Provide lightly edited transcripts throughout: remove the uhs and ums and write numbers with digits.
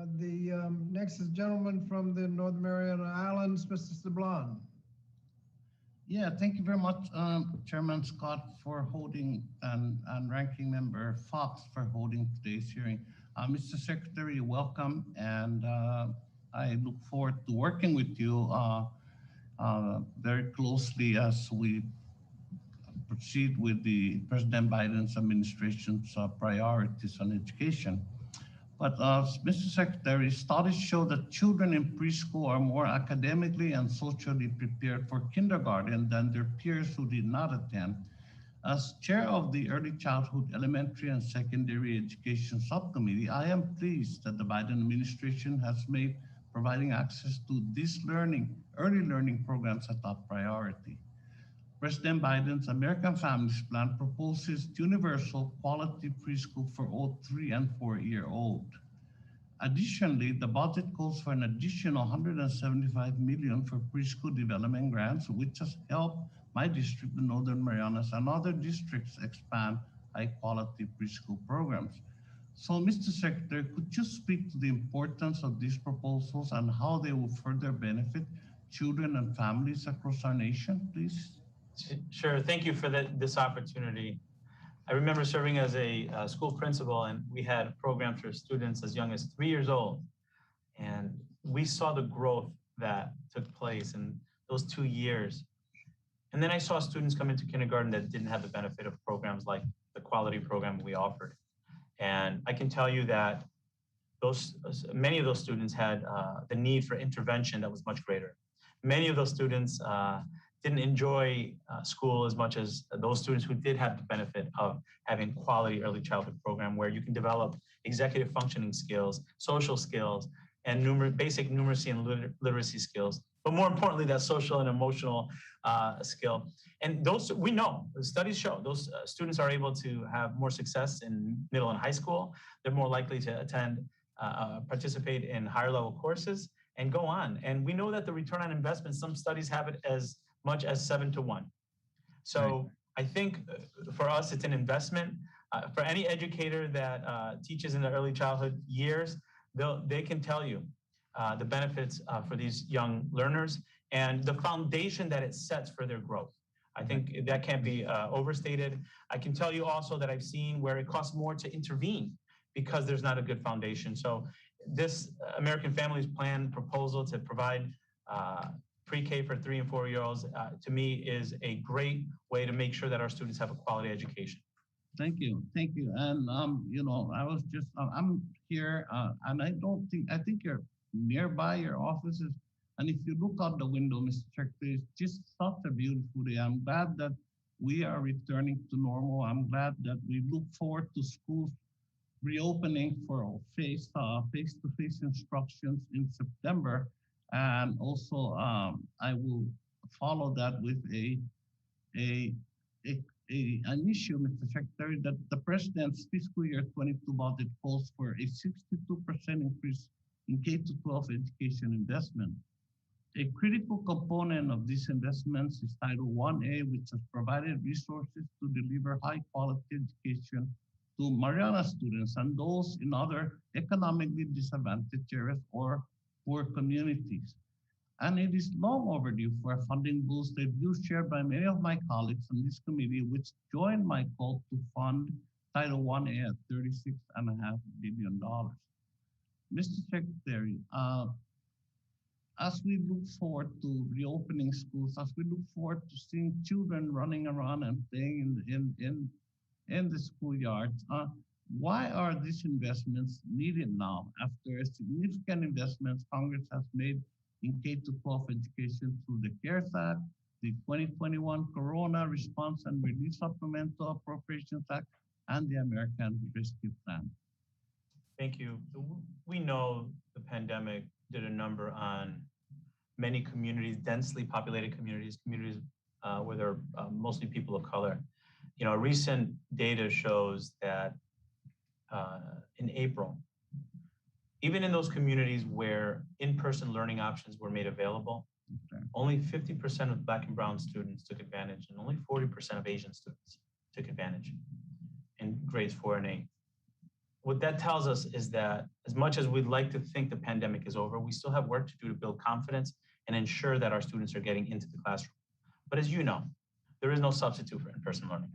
Next is gentleman from the Northern Mariana Islands, Mr. Sablan. Yeah, thank you very much, Chairman Scott, for holding and Ranking Member Fox for holding today's hearing. Mr. Secretary, welcome, and I look forward to working with you very closely as we proceed with the President Biden's administration's priorities on education. But Mr. Secretary, studies show that children in preschool are more academically and socially prepared for kindergarten than their peers who did not attend. As chair of the Early Childhood, Elementary, and Secondary Education Subcommittee, I am pleased that the Biden administration has made providing access to these early learning programs a top priority. President Biden's American Families Plan proposes universal quality preschool for all 3- and 4-year-old. Additionally, the budget calls for an additional $175 million for preschool development grants, which has helped my district, the Northern Marianas, and other districts expand high-quality preschool programs. So, Mr. Secretary, could you speak to the importance of these proposals and how they will further benefit children and families across our nation, please? Sure. Thank you for this opportunity. I remember serving as a school principal, and we had programs for students as young as 3 years old. And we saw the growth that took place in those 2 years. And then I saw students come into kindergarten that didn't have the benefit of programs like the quality program we offered. And I can tell you that many of those students had the need for intervention that was much greater. Many of those students didn't enjoy school as much as those students who did have the benefit of having quality early childhood program where you can develop executive functioning skills, social skills, and basic numeracy and literacy skills. But more importantly, that social and emotional skill. And those, we know, the studies show, those students are able to have more success in middle and high school. They're more likely to attend, participate in higher level courses and go on. And we know that the return on investment, some studies have it as much as 7 to 1. So right. I think for us, it's an investment. For any educator that teaches in the early childhood years, they can tell you the benefits for these young learners and the foundation that it sets for their growth. I think that can't be overstated. I can tell you also that I've seen where it costs more to intervene because there's not a good foundation. So this American Families Plan proposal to provide pre-K for 3- and 4-year-olds, to me, is a great way to make sure that our students have a quality education. Thank you. And, I was just, I'm here, and I think you're nearby your offices. And if you look out the window, Mr. Secretary, it's just such a beautiful day. I'm glad that we are returning to normal. I'm glad that we look forward to schools reopening for face-to-face instructions in September. And also, I will follow that with an issue, Mr. Secretary, that the President's fiscal year 22 budget calls for a 62% increase in K-12 education investment. A critical component of these investments is Title I-A, which has provided resources to deliver high-quality education to Mariana students and those in other economically disadvantaged areas or poor communities. And it is long overdue for a funding boost, a view shared by many of my colleagues on this committee, which joined my call to fund Title I-A at $36.5 billion. Mr. Secretary, as we look forward to reopening schools, as we look forward to seeing children running around and playing in the schoolyards, why are these investments needed now after significant investments Congress has made in K-12 education through the CARES Act, the 2021 Corona Response and Relief Supplemental Appropriations Act, and the American Rescue Plan? Thank you. We know the pandemic did a number on many communities, densely populated communities where there are mostly people of color. Recent data shows that in April, even in those communities where in-person learning options were made available, only 50% of Black and Brown students took advantage, and only 40% of Asian students took advantage in grades 4 and 8. what that tells us is that as much as we'd like to think the pandemic is over, we still have work to do to build confidence and ensure that our students are getting into the classroom. But as you know, there is no substitute for in-person learning.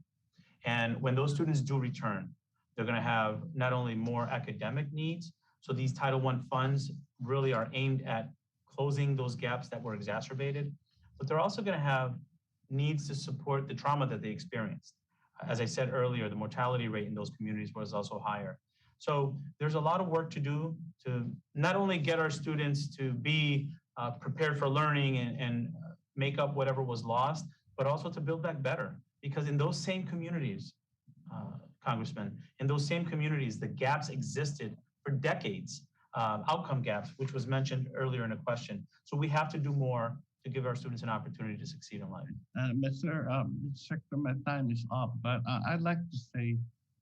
And when those students do return, they're going to have not only more academic needs, so these Title I funds really are aimed at closing those gaps that were exacerbated, but they're also going to have needs to support the trauma that they experienced. As I said earlier, the mortality rate in those communities was also higher. So there's a lot of work to do to not only get our students to be prepared for learning and make up whatever was lost, but also to build back better. Because in those same communities, Congressman, in those same communities, the gaps existed for decades, outcome gaps, which was mentioned earlier in a question. So we have to do more to give our students an opportunity to succeed in life. Mr. Secretary, my time is up, but I'd like to say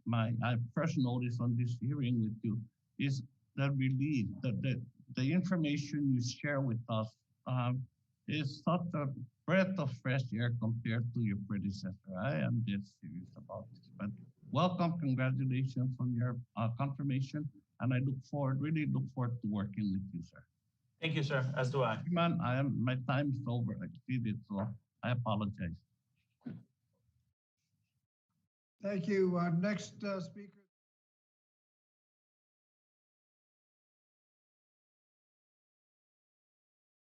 my first notice on this hearing with you is the relief that the information you share with us is such a breath of fresh air compared to your predecessor. I am dead serious about this, but welcome, congratulations on your confirmation, and I really look forward to working with you, sir. Thank you, sir, as do I. Man, my time is over, I exceeded, so I apologize. Thank you. Next speaker.